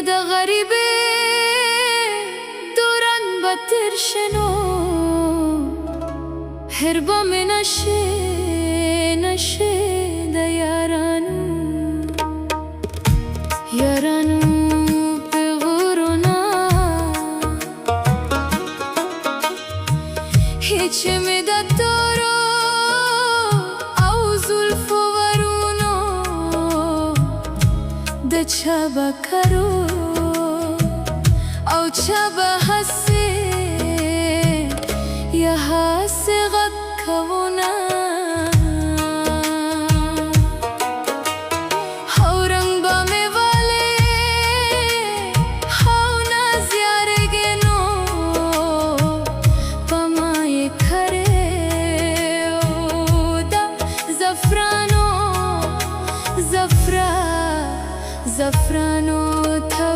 د غریبې دوران به تیر شنو هر به مې نشي د یارانو پیغورونه هیچ مې د تورو او زلفو ورونو د چا به کرو او چا به هسې یا هسې غږ کوونه او رنګ به مې ولې او ناز یارېږي نو په ما یې کړې د زعفرانو ته